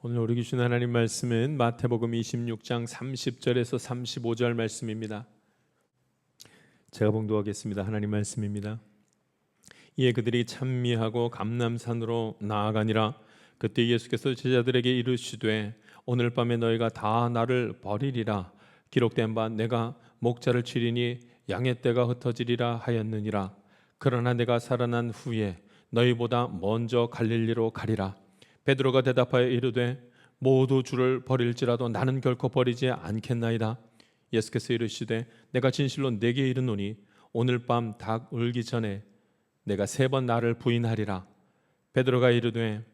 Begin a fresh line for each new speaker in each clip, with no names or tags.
오늘 우리 주신 하나님 말씀은 마태복음 26장 30절에서 35절 말씀입니다. 제가 봉독하겠습니다. 하나님 말씀입니다. 이에 그들이 찬미하고 감람산으로 나아가니라. 그때 예수께서 제자들에게 이르시되 오늘 밤에 너희가 다 나를 버리리라. 기록된 바 내가 목자를 치리니 양의 떼가 흩어지리라 하였느니라. 그러나 내가 살아난 후에 너희보다 먼저 갈릴리로 가리라. 베드로가 대답하여 이르되 모두 주를 버릴지라도 나는 결코 버리지 않겠나이다. 예수께서 이르시되 내가 진실로 네게 이르노니 오늘 밤 닭 울기 전에 내가 3번 나를 부인하리라. 베드로가 이르되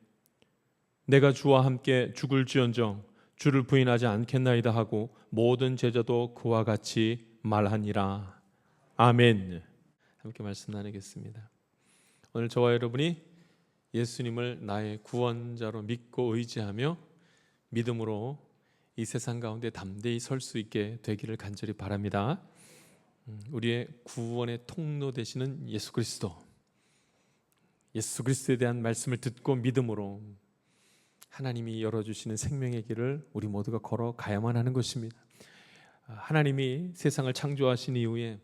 내가 주와 함께 죽을지언정 주를 부인하지 않겠나이다 하고 모든 제자도 그와 같이 말하니라. 아멘. 함께 말씀 나누겠습니다. 오늘 저와 여러분이 예수님을 나의 구원자로 믿고 의지하며 믿음으로 이 세상 가운데 담대히 설 수 있게 되기를 간절히 바랍니다. 우리의 구원의 통로 되시는 예수 그리스도에 대한 말씀을 듣고 믿음으로 하나님이 열어주시는 생명의 길을 우리 모두가 걸어가야만 하는 것입니다. 하나님이 세상을 창조하신 이후에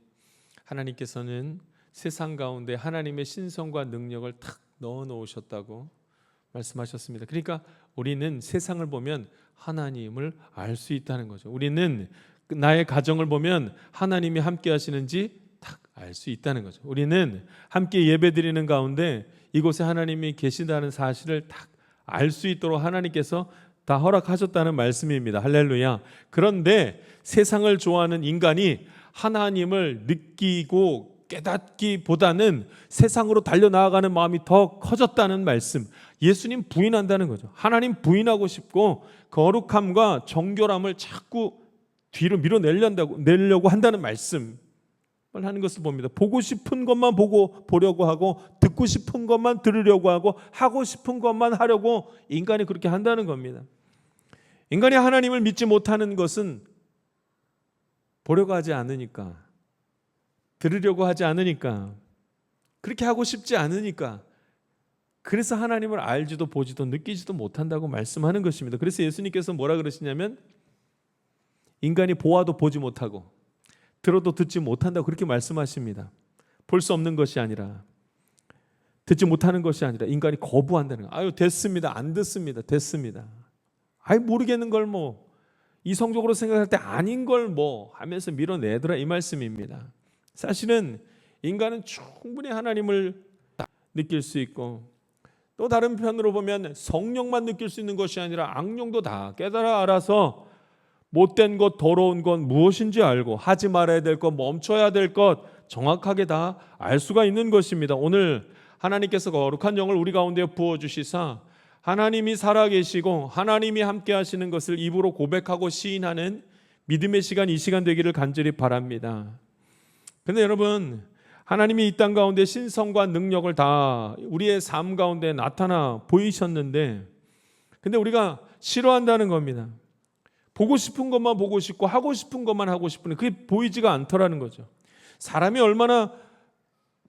하나님께서는 세상 가운데 하나님의 신성과 능력을 탁 넣어 놓으셨다고 말씀하셨습니다. 그러니까 우리는 세상을 보면 하나님을 알 수 있다는 거죠. 우리는 나의 가정을 보면 하나님이 함께 하시는지 딱 알 수 있다는 거죠. 우리는 함께 예배드리는 가운데 이곳에 하나님이 계시다는 사실을 딱 알 수 있도록 하나님께서 다 허락하셨다는 말씀입니다. 할렐루야. 그런데 세상을 좋아하는 인간이 하나님을 느끼고 깨닫기보다는 세상으로 달려나가는 마음이 더 커졌다는 말씀. 예수님 부인한다는 거죠. 하나님 부인하고 싶고 거룩함과 정결함을 자꾸 뒤로 밀어내려고 한다는 말씀을 하는 것을 봅니다. 보고 싶은 것만 보려고 하고 듣고 싶은 것만 들으려고 하고 싶은 것만 하려고 인간이 그렇게 한다는 겁니다. 인간이 하나님을 믿지 못하는 것은 보려고 하지 않으니까, 들으려고 하지 않으니까, 그렇게 하고 싶지 않으니까, 그래서 하나님을 알지도 보지도 느끼지도 못한다고 말씀하는 것입니다. 그래서 예수님께서 뭐라 그러시냐면 인간이 보아도 보지 못하고 들어도 듣지 못한다고 그렇게 말씀하십니다. 볼 수 없는 것이 아니라, 듣지 못하는 것이 아니라 인간이 거부한다는 거예요. 됐습니다. 안 듣습니다. 됐습니다. 모르겠는 걸 뭐 이성적으로 생각할 때 아닌 걸 뭐 하면서 밀어내더라, 이 말씀입니다. 사실은 인간은 충분히 하나님을 느낄 수 있고, 또 다른 편으로 보면 성령만 느낄 수 있는 것이 아니라 악령도 다 깨달아 알아서 못된 것, 더러운 것 무엇인지 알고 하지 말아야 될 것, 멈춰야 될 것 정확하게 다 알 수가 있는 것입니다. 오늘 하나님께서 거룩한 영을 우리 가운데 부어주시사 하나님이 살아계시고 하나님이 함께 하시는 것을 입으로 고백하고 시인하는 믿음의 시간, 이 시간 되기를 간절히 바랍니다. 그런데 여러분, 하나님이 이 땅 가운데 신성과 능력을 다 우리의 삶 가운데 나타나 보이셨는데, 근데 우리가 싫어한다는 겁니다. 보고 싶은 것만 보고 싶고 하고 싶은 것만 하고 싶은데 그게 보이지가 않더라는 거죠. 사람이 얼마나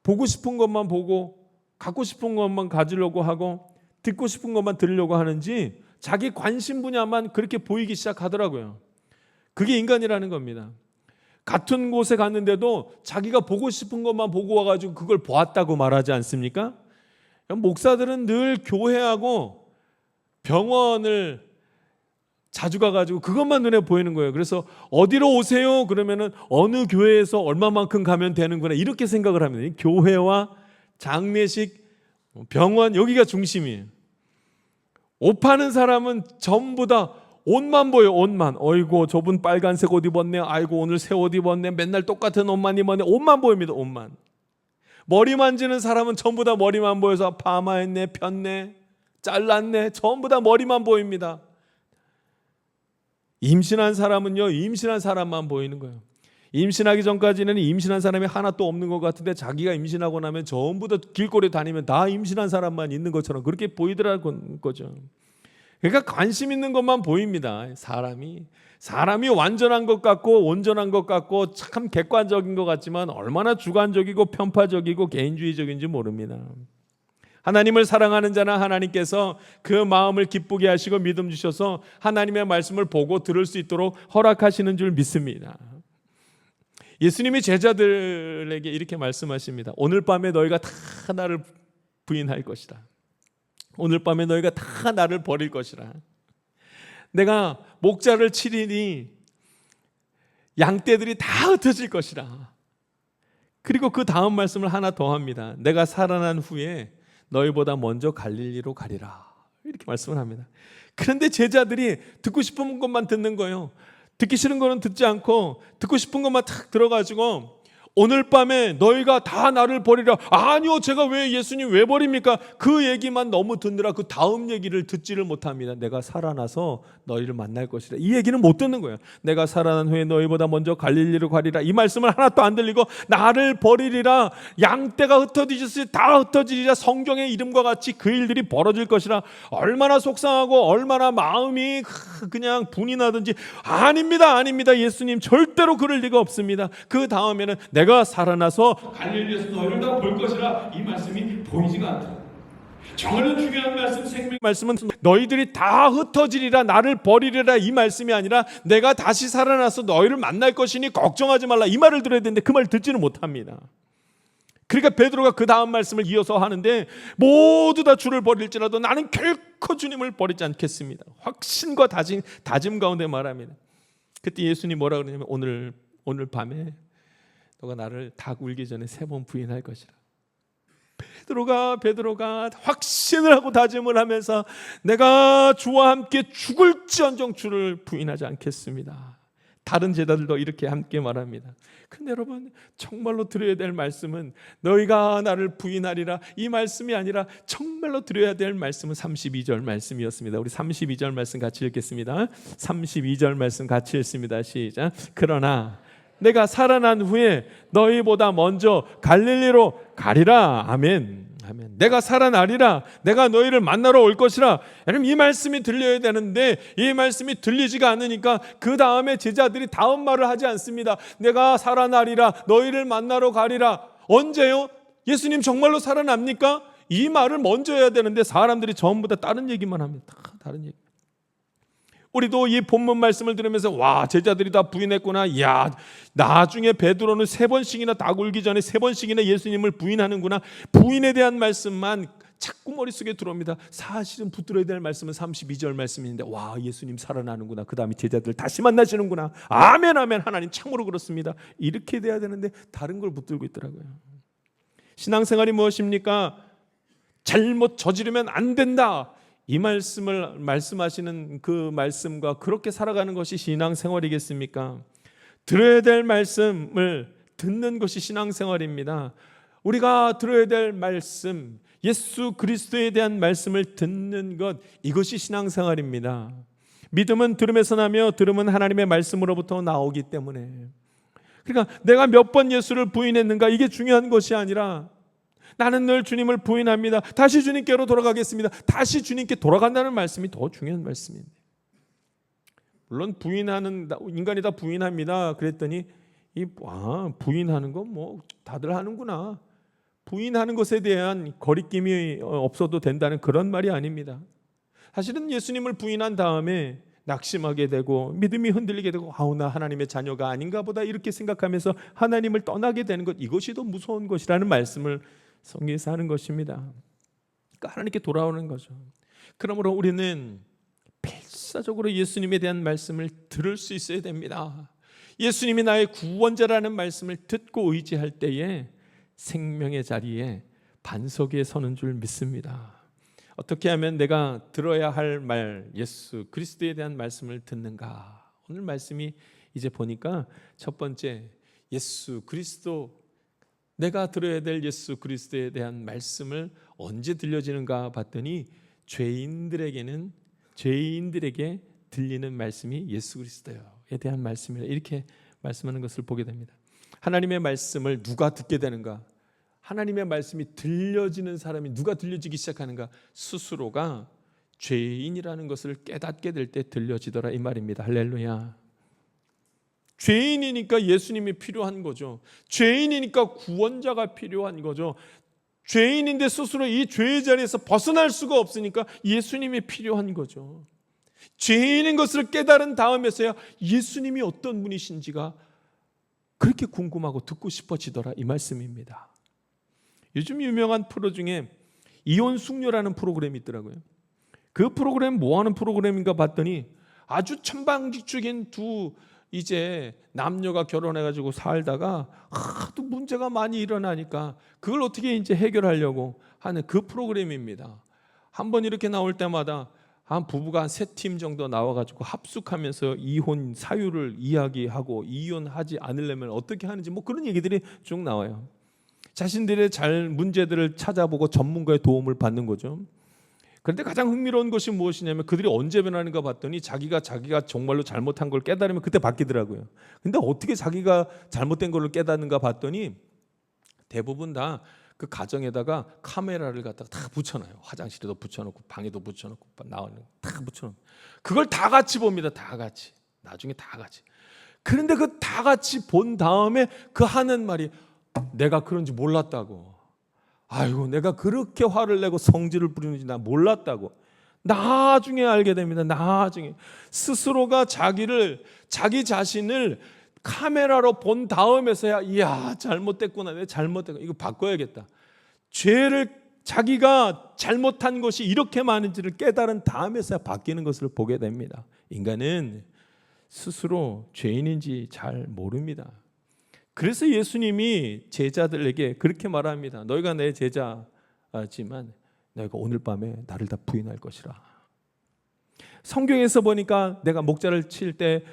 보고 싶은 것만 보고 갖고 싶은 것만 가지려고 하고 듣고 싶은 것만 들으려고 하는지 자기 관심 분야만 그렇게 보이기 시작하더라고요. 그게 인간이라는 겁니다. 같은 곳에 갔는데도 자기가 보고 싶은 것만 보고 와가지고 그걸 보았다고 말하지 않습니까? 목사들은 늘 교회하고 병원을 자주 가가지고 그것만 눈에 보이는 거예요. 그래서 어디로 오세요? 그러면은 어느 교회에서 얼마만큼 가면 되는구나, 이렇게 생각을 합니다. 교회와 장례식, 병원, 여기가 중심이에요. 옷 파는 사람은 전부 다 옷만 보여, 옷만. 어이고 저분 빨간색 옷 입었네. 아이고 오늘 새 옷 입었네. 맨날 똑같은 옷만 입었네. 옷만 보입니다. 옷만. 머리 만지는 사람은 전부 다 머리만 보여서 파마했네, 폈네, 잘랐네. 전부 다 머리만 보입니다. 임신한 사람은요, 임신한 사람만 보이는 거예요. 임신하기 전까지는 임신한 사람이 하나도 없는 것 같은데 자기가 임신하고 나면 전부 다 길거리 다니면 다 임신한 사람만 있는 것처럼 그렇게 보이더라는 거죠. 그러니까 관심 있는 것만 보입니다. 사람이 완전한 것 같고 온전한 것 같고 참 객관적인 것 같지만 얼마나 주관적이고 편파적이고 개인주의적인지 모릅니다. 하나님을 사랑하는 자는 하나님께서 그 마음을 기쁘게 하시고 믿음 주셔서 하나님의 말씀을 보고 들을 수 있도록 허락하시는 줄 믿습니다. 예수님이 제자들에게 이렇게 말씀하십니다. 오늘 밤에 너희가 다 나를 부인할 것이라. 오늘 밤에 너희가 다 나를 버릴 것이라. 내가 목자를 치리니 양떼들이 다 흩어질 것이라. 그리고 그 다음 말씀을 하나 더 합니다. 내가 살아난 후에 너희보다 먼저 갈릴리로 가리라. 이렇게 말씀을 합니다. 그런데 제자들이 듣고 싶은 것만 듣는 거예요. 듣기 싫은 거는 듣지 않고 듣고 싶은 것만 탁 들어가지고 오늘 밤에 너희가 다 나를 버리라. 아니요, 제가 왜 예수님 왜 버립니까? 그 얘기만 너무 듣느라 그 다음 얘기를 듣지를 못합니다. 내가 살아나서 너희를 만날 것이라. 이 얘기는 못 듣는 거예요. 내가 살아난 후에 너희보다 먼저 갈릴리로 가리라. 이 말씀을 하나도 안 들리고 나를 버리리라. 양떼가 흩어지듯이 다 흩어지리라. 성경의 이름과 같이 그 일들이 벌어질 것이라. 얼마나 속상하고 얼마나 마음이 그냥 분이 나든지 아닙니다. 예수님 절대로 그럴 리가 없습니다. 그 다음에는 내가 살아나서 갈릴리에서 너희를 다 볼 것이라. 이 말씀이 보이지가 않다. 정말로 중요한 말씀, 생명 말씀은 너희들이 다 흩어지리라, 나를 버리리라 이 말씀이 아니라 내가 다시 살아나서 너희를 만날 것이니 걱정하지 말라 이 말을 들어야 되는데 그 말을 듣지는 못합니다. 그러니까 베드로가 그 다음 말씀을 이어서 하는데 모두 다 주를 버릴지라도 나는 결코 주님을 버리지 않겠습니다. 확신과 다짐 가운데 말합니다. 그때 예수님이 뭐라 그러냐면 오늘 밤에 너가 나를 닭 울기 전에 3번 부인할 것이라. 베드로가 확신을 하고 다짐을 하면서 내가 주와 함께 죽을지언정 주를 부인하지 않겠습니다. 다른 제자들도 이렇게 함께 말합니다. 근데 여러분 정말로 들어야 될 말씀은 너희가 나를 부인하리라 이 말씀이 아니라 정말로 들어야 될 말씀은 32절 말씀이었습니다. 우리 32절 말씀 같이 읽겠습니다. 32절 말씀 같이 읽습니다. 시작. 그러나 내가 살아난 후에 너희보다 먼저 갈릴리로 가리라. 아멘. 내가 살아나리라. 내가 너희를 만나러 올 것이라. 여러분 이 말씀이 들려야 되는데 이 말씀이 들리지가 않으니까 그 다음에 제자들이 다음 말을 하지 않습니다. 내가 살아나리라. 너희를 만나러 가리라. 언제요? 예수님 정말로 살아납니까? 이 말을 먼저 해야 되는데 사람들이 전부 다 다른 얘기만 합니다. 다른 얘기. 우리도 이 본문 말씀을 들으면서 와 제자들이 다 부인했구나. 야 나중에 베드로는 3번씩이나 닭 울기 전에 3번씩이나 예수님을 부인하는구나. 부인에 대한 말씀만 자꾸 머릿속에 들어옵니다. 사실은 붙들어야 될 말씀은 32절 말씀인데 와 예수님 살아나는구나. 그 다음에 제자들 다시 만나시는구나. 아멘. 하나님 참으로 그렇습니다. 이렇게 돼야 되는데 다른 걸 붙들고 있더라고요. 신앙생활이 무엇입니까? 잘못 저지르면 안 된다. 이 말씀을 말씀하시는 그 말씀과 그렇게 살아가는 것이 신앙생활이겠습니까? 들어야 될 말씀을 듣는 것이 신앙생활입니다. 우리가 들어야 될 말씀, 예수 그리스도에 대한 말씀을 듣는 것, 이것이 신앙생활입니다. 믿음은 들음에서 나며 들음은 하나님의 말씀으로부터 나오기 때문에 그러니까 내가 몇 번 예수를 부인했는가 이게 중요한 것이 아니라 나는 늘 주님을 부인합니다. 다시 주님께로 돌아가겠습니다. 다시 주님께 돌아간다는 말씀이 더 중요한 말씀입니다. 물론 부인하는 인간이 다 부인합니다. 그랬더니 부인하는 건 뭐 다들 하는구나. 부인하는 것에 대한 거리낌이 없어도 된다는 그런 말이 아닙니다. 사실은 예수님을 부인한 다음에 낙심하게 되고 믿음이 흔들리게 되고 나 하나님의 자녀가 아닌가 보다 이렇게 생각하면서 하나님을 떠나게 되는 것 이것이 더 무서운 것이라는 말씀을 성경에서 하는 것입니다. 그러니까 하나님께 돌아오는 거죠. 그러므로 우리는 필사적으로 예수님에 대한 말씀을 들을 수 있어야 됩니다. 예수님이 나의 구원자라는 말씀을 듣고 의지할 때에 생명의 자리에 반석 위에 서는 줄 믿습니다. 어떻게 하면 내가 들어야 할 말 예수 그리스도에 대한 말씀을 듣는가? 오늘 말씀이 이제 보니까 첫 번째 예수 그리스도 내가 들어야 될 예수 그리스도에 대한 말씀을 언제 들려지는가 봤더니 죄인들에게 들리는 말씀이 예수 그리스도에 대한 말씀이라 이렇게 말씀하는 것을 보게 됩니다. 하나님의 말씀을 누가 듣게 되는가? 하나님의 말씀이 들려지는 사람이 누가 들려지기 시작하는가? 스스로가 죄인이라는 것을 깨닫게 될 때 들려지더라 이 말입니다. 할렐루야. 죄인이니까 예수님이 필요한 거죠. 죄인이니까 구원자가 필요한 거죠. 죄인인데 스스로 이 죄의 자리에서 벗어날 수가 없으니까 예수님이 필요한 거죠. 죄인인 것을 깨달은 다음에서야 예수님이 어떤 분이신지가 그렇게 궁금하고 듣고 싶어지더라, 이 말씀입니다. 요즘 유명한 프로 중에 이혼 숙녀라는 프로그램이 있더라고요. 그 프로그램 뭐 하는 프로그램인가 봤더니 아주 천방지축인 두 이제 남녀가 결혼해가지고 살다가 하도 문제가 많이 일어나니까 그걸 어떻게 이제 해결하려고 하는 그 프로그램입니다. 한번 이렇게 나올 때마다 한 부부가 한 3팀 정도 나와가지고 합숙하면서 이혼 사유를 이야기하고 이혼하지 않으려면 어떻게 하는지 뭐 그런 얘기들이 쭉 나와요. 자신들의 문제들을 찾아보고 전문가의 도움을 받는 거죠. 그런데 가장 흥미로운 것이 무엇이냐면 그들이 언제 변하는가 봤더니 자기가 정말로 잘못한 걸 깨달으면 그때 바뀌더라고요. 근데 어떻게 자기가 잘못된 걸 깨닫는가 봤더니 대부분 다 그 가정에다가 카메라를 갖다가 다 붙여놔요. 화장실에도 붙여놓고 방에도 붙여놓고 나오는 다 붙여놓고 그걸 다 같이 봅니다. 다 같이. 나중에 다 같이. 그런데 그 다 같이 본 다음에 그 하는 말이 내가 그런지 몰랐다고. 아이고 내가 그렇게 화를 내고 성질을 부리는지 나 몰랐다고. 나중에 알게 됩니다. 나중에 스스로가 자기 자신을 카메라로 본 다음에서야 이야 잘못됐구나, 내가 잘못됐구나, 이거 바꿔야겠다. 자기가 잘못한 것이 이렇게 많은지를 깨달은 다음에서야 바뀌는 것을 보게 됩니다. 인간은 스스로 죄인인지 잘 모릅니다. 그래서 예수님이 제자들에게 그렇게 말합니다. 너희가 내 제자지만 너희가 오늘 밤에 나를 다 부인할 것이라. 성경에서 보니까 내가 목자를 칠 때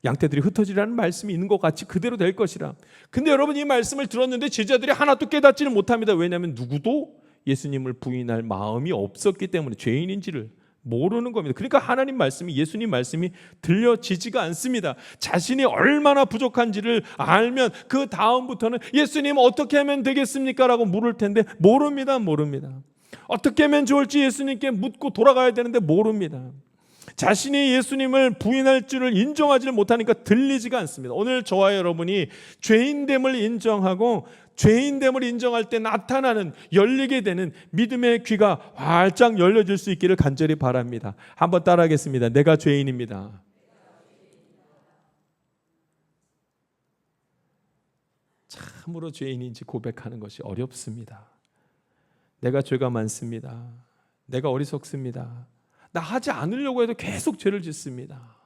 양떼들이 흩어지라는 말씀이 있는 것 같이 그대로 될 것이라. 근데 여러분 이 말씀을 들었는데 제자들이 하나도 깨닫지는 못합니다. 왜냐하면 누구도 예수님을 부인할 마음이 없었기 때문에 죄인인지를 모르는 겁니다. 그러니까 하나님 말씀이, 예수님 말씀이 들려지지가 않습니다. 자신이 얼마나 부족한지를 알면 그 다음부터는 예수님 어떻게 하면 되겠습니까? 라고 물을 텐데 모릅니다. 어떻게 하면 좋을지 예수님께 묻고 돌아가야 되는데 모릅니다. 자신이 예수님을 부인할 줄을 인정하지 못하니까 들리지가 않습니다. 오늘 저와 여러분이 죄인됨을 인정하고 죄인됨을 인정할 때 나타나는, 열리게 되는 믿음의 귀가 활짝 열려질 수 있기를 간절히 바랍니다. 한번 따라하겠습니다. 내가 죄인입니다. 참으로 죄인인지 고백하는 것이 어렵습니다. 내가 죄가 많습니다. 내가 어리석습니다. 나 하지 않으려고 해도 계속 죄를 짓습니다.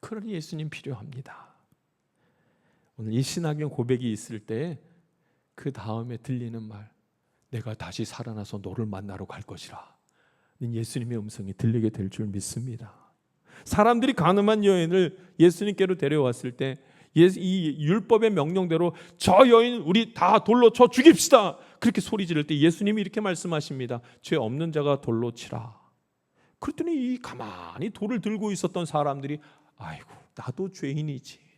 그러니 예수님 필요합니다. 오늘 이 신학의 고백이 있을 때 그 다음에 들리는 말, 내가 다시 살아나서 너를 만나러 갈 것이라, 예수님의 음성이 들리게 될 줄 믿습니다. 사람들이 가늠한 여인을 예수님께로 데려왔을 때 이 율법의 명령대로 저 여인 우리 다 돌로 쳐 죽입시다 그렇게 소리 지를 때 예수님이 이렇게 말씀하십니다. 죄 없는 자가 돌로 치라. 그랬더니 이 가만히 돌을 들고 있었던 사람들이 아이고 나도 죄인이지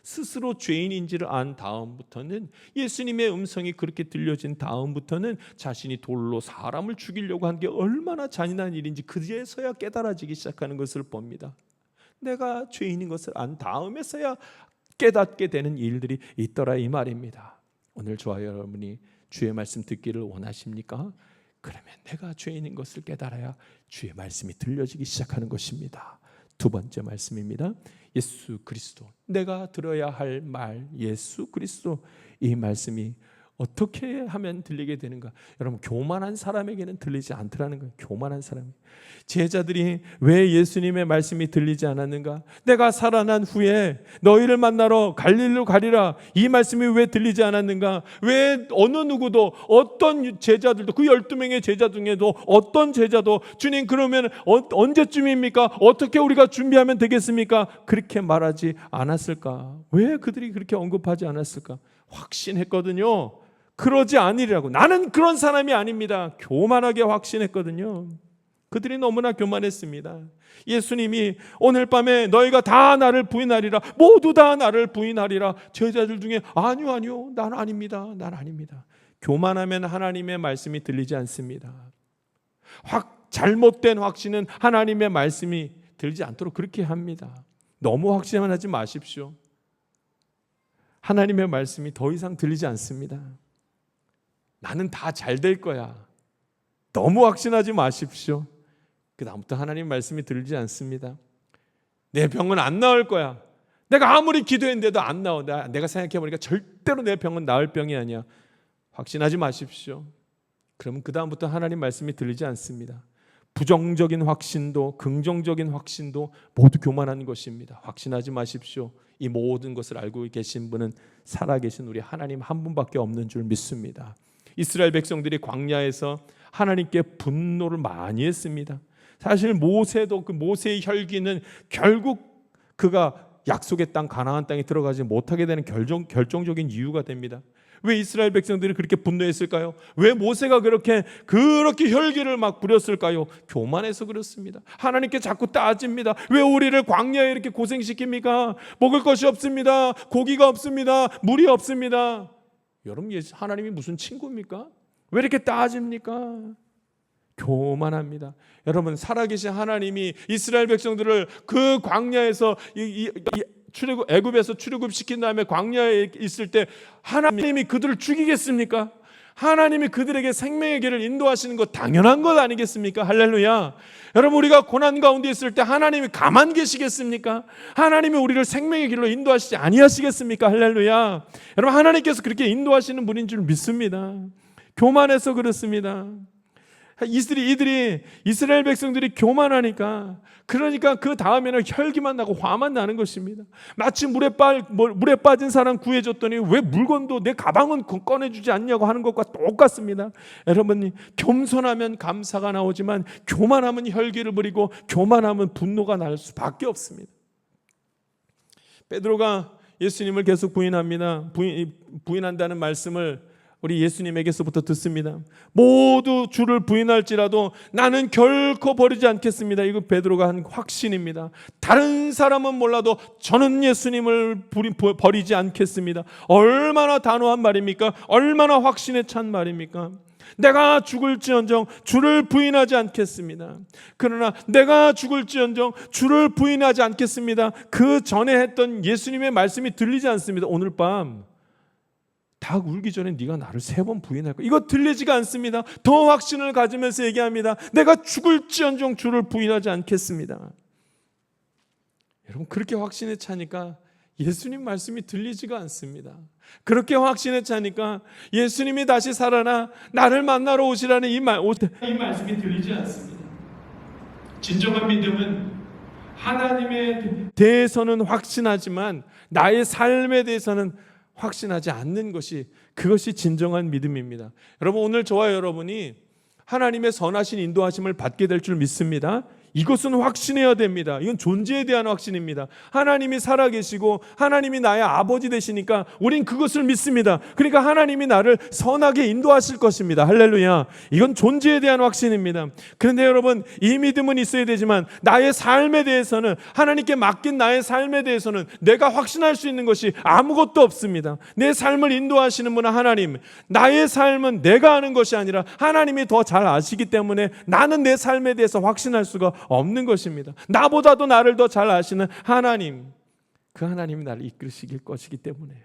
스스로 죄인인지를 안 다음부터는, 예수님의 음성이 그렇게 들려진 다음부터는 자신이 돌로 사람을 죽이려고 한 게 얼마나 잔인한 일인지 그제서야 깨달아지기 시작하는 것을 봅니다. 내가 죄인인 것을 안 다음에서야 깨닫게 되는 일들이 있더라 이 말입니다. 오늘 저와 여러분이 주의 말씀 듣기를 원하십니까? 그러면 내가 죄인인 것을 깨달아야 주의 말씀이 들려지기 시작하는 것입니다. 두 번째 말씀입니다. 예수 그리스도, 내가 들어야 할 말 예수 그리스도, 이 말씀이 어떻게 하면 들리게 되는가? 여러분 교만한 사람에게는 들리지 않더라는 거예요. 교만한 사람. 제자들이 왜 예수님의 말씀이 들리지 않았는가? 내가 살아난 후에 너희를 만나러 갈릴리로 가리라, 이 말씀이 왜 들리지 않았는가? 왜 어느 누구도, 어떤 제자들도, 그 12명의 제자 중에도 어떤 제자도 주님 그러면 언제쯤입니까? 어떻게 우리가 준비하면 되겠습니까? 그렇게 말하지 않았을까? 왜 그들이 그렇게 언급하지 않았을까? 확신했거든요. 그러지 않으리라고. 나는 그런 사람이 아닙니다. 교만하게 확신했거든요. 그들이 너무나 교만했습니다. 예수님이 오늘 밤에 너희가 다 나를 부인하리라, 모두 다 나를 부인하리라. 제자들 중에 아니요 난 아닙니다. 교만하면 하나님의 말씀이 들리지 않습니다. 잘못된 확신은 하나님의 말씀이 들리지 않도록 그렇게 합니다. 너무 확신만 하지 마십시오. 하나님의 말씀이 더 이상 들리지 않습니다. 나는 다 잘 될 거야. 너무 확신하지 마십시오. 그 다음부터 하나님 말씀이 들리지 않습니다. 내 병은 안 나을 거야. 내가 아무리 기도했는데도 안 나와. 내가 생각해보니까 절대로 내 병은 나을 병이 아니야. 확신하지 마십시오. 그러면 그 다음부터 하나님 말씀이 들리지 않습니다. 부정적인 확신도 긍정적인 확신도 모두 교만한 것입니다. 확신하지 마십시오. 이 모든 것을 알고 계신 분은 살아계신 우리 하나님 한 분밖에 없는 줄 믿습니다. 이스라엘 백성들이 광야에서 하나님께 분노를 많이 했습니다. 사실 모세도 그 모세의 혈기는 결국 그가 약속의 땅 가나안 땅에 들어가지 못하게 되는 결정적인 이유가 됩니다. 왜 이스라엘 백성들이 그렇게 분노했을까요? 왜 모세가 그렇게 혈기를 막 부렸을까요? 교만해서 그렇습니다. 하나님께 자꾸 따집니다. 왜 우리를 광야에 이렇게 고생시킵니까? 먹을 것이 없습니다. 고기가 없습니다. 물이 없습니다. 여러분, 하나님이 무슨 친구입니까? 왜 이렇게 따집니까? 교만합니다. 여러분, 살아계신 하나님이 이스라엘 백성들을 그 광야에서 애굽에서 출애굽시킨 다음에 광야에 있을 때 하나님이 그들을 죽이겠습니까? 하나님이 그들에게 생명의 길을 인도하시는 것 당연한 것 아니겠습니까? 할렐루야. 여러분, 우리가 고난 가운데 있을 때 하나님이 가만 계시겠습니까? 하나님이 우리를 생명의 길로 인도하시지 아니하시겠습니까? 할렐루야. 여러분, 하나님께서 그렇게 인도하시는 분인 줄 믿습니다. 교만해서 그렇습니다. 이들이 이스라엘 백성들이 교만하니까, 그러니까 그 다음에는 혈기만 나고 화만 나는 것입니다. 마치 물에 빠진 사람 구해줬더니 왜 물건도 내 가방은 꺼내주지 않냐고 하는 것과 똑같습니다. 여러분, 겸손하면 감사가 나오지만 교만하면 혈기를 부리고 교만하면 분노가 날 수밖에 없습니다. 베드로가 예수님을 계속 부인합니다. 부인한다는 말씀을 우리 예수님에게서부터 듣습니다. 모두 주를 부인할지라도 나는 결코 버리지 않겠습니다. 이거 베드로가 한 확신입니다. 다른 사람은 몰라도 저는 예수님을 버리지 않겠습니다. 얼마나 단호한 말입니까? 얼마나 확신에 찬 말입니까? 내가 죽을지언정 주를 부인하지 않겠습니다. 그러나 내가 죽을지언정 주를 부인하지 않겠습니다. 그 전에 했던 예수님의 말씀이 들리지 않습니다. 오늘 밤 닭 울기 전에 네가 나를 3번 부인할 거야. 이거 들리지가 않습니다. 더 확신을 가지면서 얘기합니다. 내가 죽을지언정 주를 부인하지 않겠습니다. 여러분, 그렇게 확신에 차니까 예수님 말씀이 들리지가 않습니다. 그렇게 확신에 차니까 예수님이 다시 살아나 나를 만나러 오시라는 이 말씀이 들리지 않습니다. 진정한 믿음은 하나님에 대해서는 확신하지만 나의 삶에 대해서는 확신하지 않는 것이, 그것이 진정한 믿음입니다. 여러분, 오늘 저와 여러분이 하나님의 선하신 인도하심을 받게 될 줄 믿습니다. 이것은 확신해야 됩니다. 이건 존재에 대한 확신입니다. 하나님이 살아계시고 하나님이 나의 아버지 되시니까 우린 그것을 믿습니다. 그러니까 하나님이 나를 선하게 인도하실 것입니다. 할렐루야. 이건 존재에 대한 확신입니다. 그런데 여러분, 이 믿음은 있어야 되지만 나의 삶에 대해서는, 하나님께 맡긴 나의 삶에 대해서는 내가 확신할 수 있는 것이 아무것도 없습니다. 내 삶을 인도하시는 분은 하나님, 나의 삶은 내가 아는 것이 아니라 하나님이 더 잘 아시기 때문에 나는 내 삶에 대해서 확신할 수가 없는 것입니다. 나보다도 나를 더 잘 아시는 하나님, 그 하나님이 나를 이끌으실 것이기 때문에.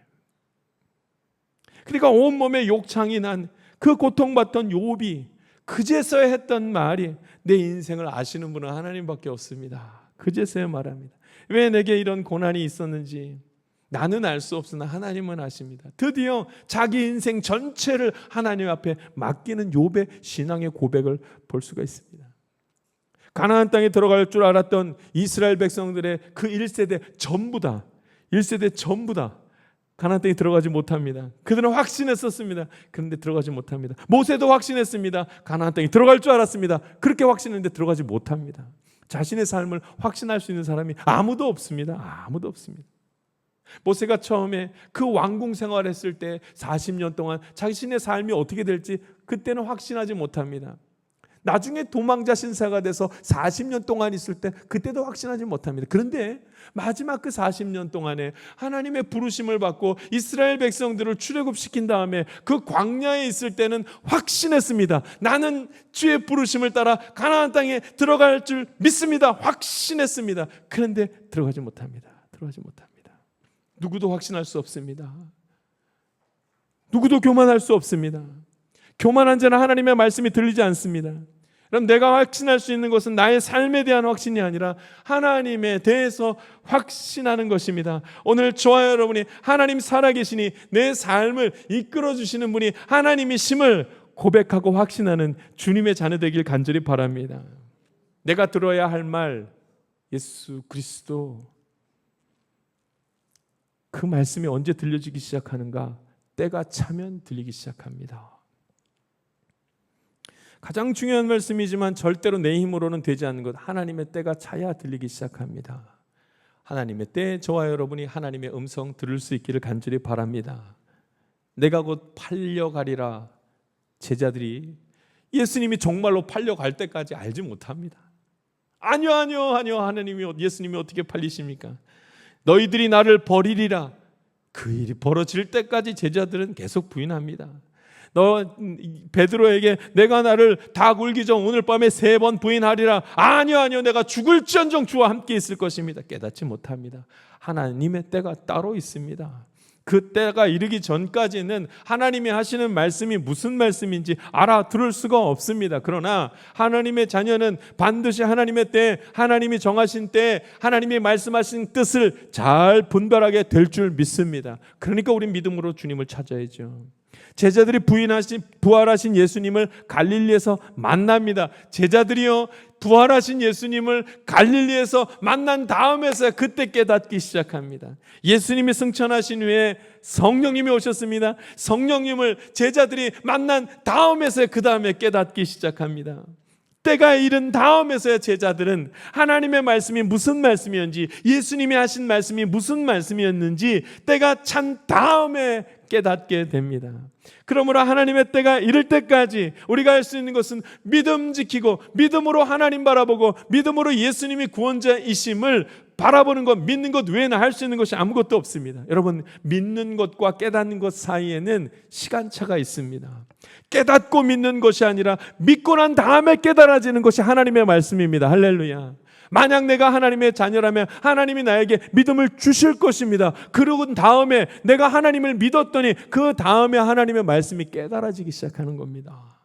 그러니까 온몸에 욕창이 난 그 고통받던 욥이 그제서야 했던 말이, 내 인생을 아시는 분은 하나님밖에 없습니다. 그제서야 말합니다. 왜 내게 이런 고난이 있었는지 나는 알 수 없으나 하나님은 아십니다. 드디어 자기 인생 전체를 하나님 앞에 맡기는 욥의 신앙의 고백을 볼 수가 있습니다. 가나안 땅에 들어갈 줄 알았던 이스라엘 백성들의 그 1세대 전부 다 가나안 땅에 들어가지 못합니다. 그들은 확신했었습니다. 그런데 들어가지 못합니다. 모세도 확신했습니다. 가나안 땅에 들어갈 줄 알았습니다. 그렇게 확신했는데 들어가지 못합니다. 자신의 삶을 확신할 수 있는 사람이 아무도 없습니다. 아무도 없습니다. 모세가 처음에 그 왕궁 생활했을 때 40년 동안 자신의 삶이 어떻게 될지 그때는 확신하지 못합니다. 나중에 도망자 신사가 돼서 40년 동안 있을 때 그때도 확신하지 못합니다. 그런데 마지막 그 40년 동안에 하나님의 부르심을 받고 이스라엘 백성들을 출애굽시킨 다음에 그 광야에 있을 때는 확신했습니다. 나는 주의 부르심을 따라 가나안 땅에 들어갈 줄 믿습니다. 확신했습니다. 그런데 들어가지 못합니다. 누구도 확신할 수 없습니다. 누구도 교만할 수 없습니다. 교만한 자는 하나님의 말씀이 들리지 않습니다. 그럼 내가 확신할 수 있는 것은 나의 삶에 대한 확신이 아니라 하나님에 대해서 확신하는 것입니다. 오늘 저와 여러분이 하나님 살아계시니 내 삶을 이끌어주시는 분이 하나님이심을 고백하고 확신하는 주님의 자녀 되길 간절히 바랍니다. 내가 들어야 할 말, 예수 그리스도, 그 말씀이 언제 들려지기 시작하는가? 때가 차면 들리기 시작합니다. 가장 중요한 말씀이지만 절대로 내 힘으로는 되지 않는 것, 하나님의 때가 차야 들리기 시작합니다. 하나님의 때 저와 여러분이 하나님의 음성 들을 수 있기를 간절히 바랍니다. 내가 곧 팔려가리라. 제자들이 예수님이 정말로 팔려갈 때까지 알지 못합니다. 아니요 하나님이, 예수님이 어떻게 팔리십니까? 너희들이 나를 버리리라. 그 일이 벌어질 때까지 제자들은 계속 부인합니다. 너 베드로에게 내가 나를 다 굴기 전 오늘 밤에 3번 부인하리라. 아니요 내가 죽을지언정 주와 함께 있을 것입니다. 깨닫지 못합니다. 하나님의 때가 따로 있습니다. 그 때가 이르기 전까지는 하나님이 하시는 말씀이 무슨 말씀인지 알아들을 수가 없습니다. 그러나 하나님의 자녀는 반드시 하나님의 때, 하나님이 정하신 때, 하나님이 말씀하신 뜻을 잘 분별하게 될 줄 믿습니다. 그러니까 우린 믿음으로 주님을 찾아야죠. 제자들이 부활하신 예수님을 갈릴리에서 만납니다. 제자들이요, 부활하신 예수님을 갈릴리에서 만난 다음에서 그때 깨닫기 시작합니다. 예수님이 승천하신 후에 성령님이 오셨습니다. 성령님을 제자들이 만난 다음에서 그 다음에 깨닫기 시작합니다. 때가 이른 다음에서야 제자들은 하나님의 말씀이 무슨 말씀이었는지, 예수님이 하신 말씀이 무슨 말씀이었는지 때가 찬 다음에 깨닫게 됩니다. 그러므로 하나님의 때가 이를 때까지 우리가 할 수 있는 것은 믿음 지키고 믿음으로 하나님 바라보고 믿음으로 예수님이 구원자이심을 바라보는 것, 믿는 것 외에는 할 수 있는 것이 아무것도 없습니다. 여러분, 믿는 것과 깨닫는 것 사이에는 시간차가 있습니다. 깨닫고 믿는 것이 아니라 믿고 난 다음에 깨달아지는 것이 하나님의 말씀입니다. 할렐루야. 만약 내가 하나님의 자녀라면 하나님이 나에게 믿음을 주실 것입니다. 그러고 다음에 내가 하나님을 믿었더니 그 다음에 하나님의 말씀이 깨달아지기 시작하는 겁니다.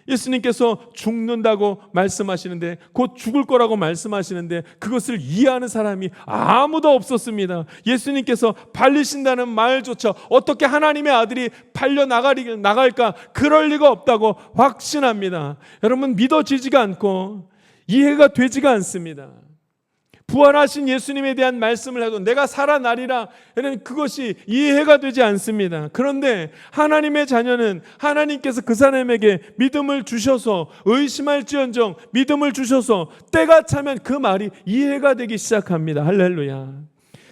예수님께서 죽는다고 말씀하시는데, 곧 죽을 거라고 말씀하시는데 그것을 이해하는 사람이 아무도 없었습니다. 예수님께서 팔리신다는 말조차 어떻게 하나님의 아들이 팔려 나갈까? 그럴 리가 없다고 확신합니다. 여러분, 믿어지지가 않고 이해가 되지가 않습니다. 부활하신 예수님에 대한 말씀을 해도 내가 살아나리라, 그것이 이해가 되지 않습니다. 그런데 하나님의 자녀는 하나님께서 그 사람에게 믿음을 주셔서, 의심할지언정 믿음을 주셔서 때가 차면 그 말이 이해가 되기 시작합니다. 할렐루야.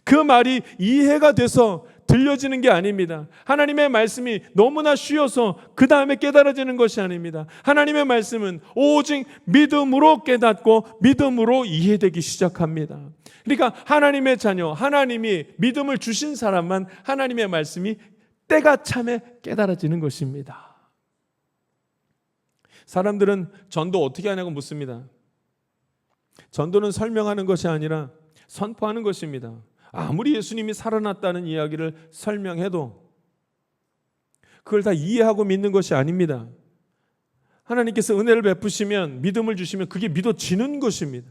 그 말이 이해가 돼서 들려지는 게 아닙니다. 하나님의 말씀이 너무나 쉬워서 그 다음에 깨달아지는 것이 아닙니다. 하나님의 말씀은 오직 믿음으로 깨닫고 믿음으로 이해되기 시작합니다. 그러니까 하나님의 자녀, 하나님이 믿음을 주신 사람만 하나님의 말씀이 때가 참에 깨달아지는 것입니다. 사람들은 전도 어떻게 하냐고 묻습니다. 전도는 설명하는 것이 아니라 선포하는 것입니다. 아무리 예수님이 살아났다는 이야기를 설명해도 그걸 다 이해하고 믿는 것이 아닙니다. 하나님께서 은혜를 베푸시면, 믿음을 주시면 그게 믿어지는 것입니다.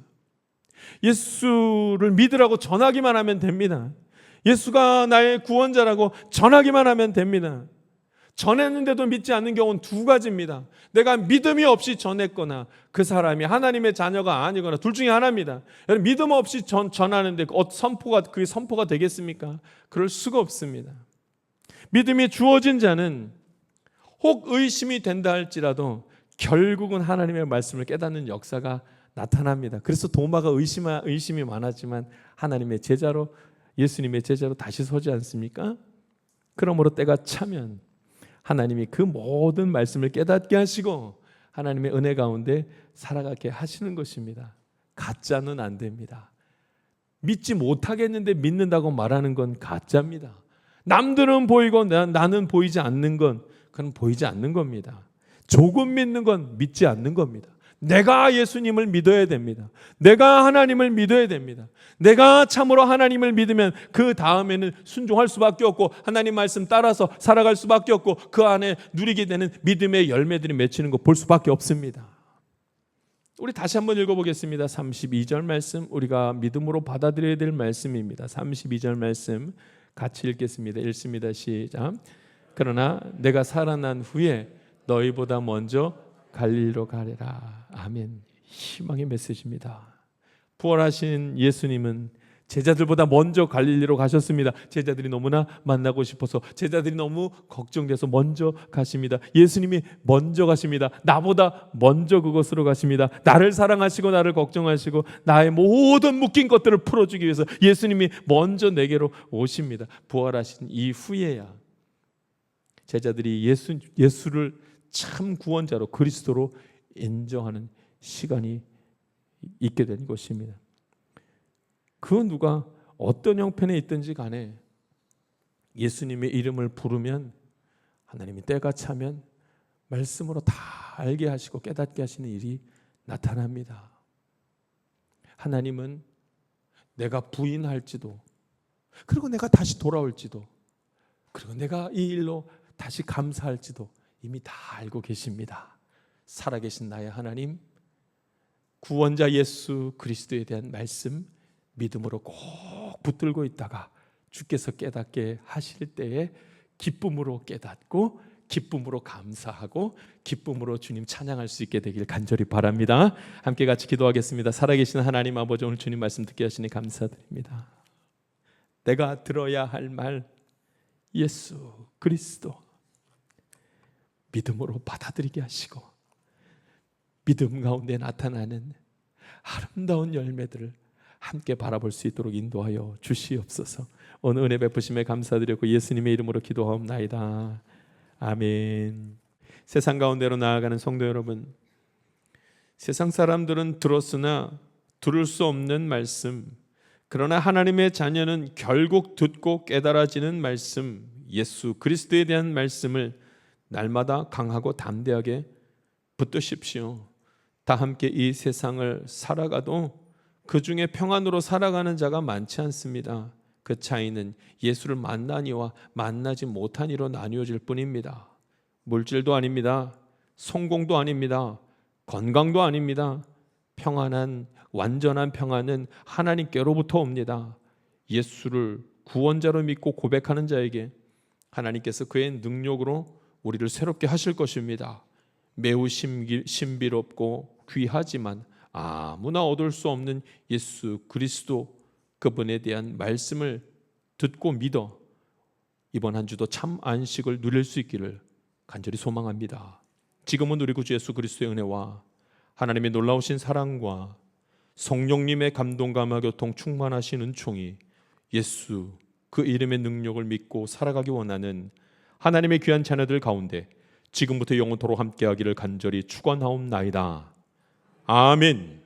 예수를 믿으라고 전하기만 하면 됩니다. 예수가 나의 구원자라고 전하기만 하면 됩니다. 전했는데도 믿지 않는 경우는 2가지입니다. 내가 믿음이 없이 전했거나 그 사람이 하나님의 자녀가 아니거나, 둘 중에 하나입니다. 여러분, 믿음 없이 전하는데 그게 선포가 되겠습니까? 그럴 수가 없습니다. 믿음이 주어진 자는 혹 의심이 된다 할지라도 결국은 하나님의 말씀을 깨닫는 역사가 나타납니다. 그래서 도마가 의심이 많았지만 하나님의 제자로, 예수님의 제자로 다시 서지 않습니까? 그러므로 때가 차면 하나님이 그 모든 말씀을 깨닫게 하시고 하나님의 은혜 가운데 살아가게 하시는 것입니다. 가짜는 안 됩니다. 믿지 못하겠는데 믿는다고 말하는 건 가짜입니다. 남들은 보이고 나는 보이지 않는 건 그건 보이지 않는 겁니다. 조금 믿는 건 믿지 않는 겁니다. 내가 예수님을 믿어야 됩니다. 내가 하나님을 믿어야 됩니다. 내가 참으로 하나님을 믿으면 그 다음에는 순종할 수밖에 없고 하나님 말씀 따라서 살아갈 수밖에 없고 그 안에 누리게 되는 믿음의 열매들이 맺히는 거 볼 수밖에 없습니다. 우리 다시 한번 읽어보겠습니다. 32절 말씀, 우리가 믿음으로 받아들여야 될 말씀입니다. 32절 말씀 같이 읽겠습니다. 읽습니다. 시작. 그러나 내가 살아난 후에 너희보다 먼저 갈릴리로 가리라. 아멘. 희망의 메시지입니다. 부활하신 예수님은 제자들보다 먼저 갈릴리로 가셨습니다. 제자들이 너무나 만나고 싶어서, 제자들이 너무 걱정돼서 먼저 가십니다. 예수님이 먼저 가십니다. 나보다 먼저 그곳으로 가십니다. 나를 사랑하시고 나를 걱정하시고 나의 모든 묶인 것들을 풀어주기 위해서 예수님이 먼저 내게로 오십니다. 부활하신 이후에야 제자들이 예수를 참 구원자로, 그리스도로 인정하는 시간이 있게 된 것입니다. 그 누가 어떤 형편에 있든지 간에 예수님의 이름을 부르면 하나님이 때가 차면 말씀으로 다 알게 하시고 깨닫게 하시는 일이 나타납니다. 하나님은 내가 부인할지도, 그리고 내가 다시 돌아올지도, 그리고 내가 이 일로 다시 감사할지도 이미 다 알고 계십니다. 살아계신 나의 하나님, 구원자 예수 그리스도에 대한 말씀 믿음으로 꼭 붙들고 있다가 주께서 깨닫게 하실 때에 기쁨으로 깨닫고 기쁨으로 감사하고 기쁨으로 주님 찬양할 수 있게 되길 간절히 바랍니다. 함께 같이 기도하겠습니다. 살아계신 하나님 아버지, 오늘 주님 말씀 듣게 하시니 감사드립니다. 내가 들어야 할 말 예수 그리스도 믿음으로 받아들이게 하시고 믿음 가운데 나타나는 아름다운 열매들을 함께 바라볼 수 있도록 인도하여 주시옵소서. 오늘 은혜 베푸심에 감사드리고 예수님의 이름으로 기도하옵나이다. 아멘. 세상 가운데로 나아가는 성도 여러분, 세상 사람들은 들었으나 들을 수 없는 말씀, 그러나 하나님의 자녀는 결국 듣고 깨달아지는 말씀, 예수 그리스도에 대한 말씀을 날마다 강하고 담대하게 붙드십시오. 다 함께 이 세상을 살아가도 그 중에 평안으로 살아가는 자가 많지 않습니다. 그 차이는 예수를 만나니와 만나지 못하니로 나뉘어질 뿐입니다. 물질도 아닙니다. 성공도 아닙니다. 건강도 아닙니다. 평안한 완전한 평안은 하나님께로부터 옵니다. 예수를 구원자로 믿고 고백하는 자에게 하나님께서 그의 능력으로 우리를 새롭게 하실 것입니다. 매우 신비롭고 귀하지만 아무나 얻을 수 없는 예수 그리스도, 그분에 대한 말씀을 듣고 믿어 이번 한 주도 참 안식을 누릴 수 있기를 간절히 소망합니다. 지금은 우리 구주 예수 그리스도의 은혜와 하나님의 놀라우신 사랑과 성령님의 감동감화 교통 충만하신 은총이 예수 그 이름의 능력을 믿고 살아가기 원하는 하나님의 귀한 자녀들 가운데 지금부터 영원토록 함께하기를 간절히 축원하옵나이다. 아멘.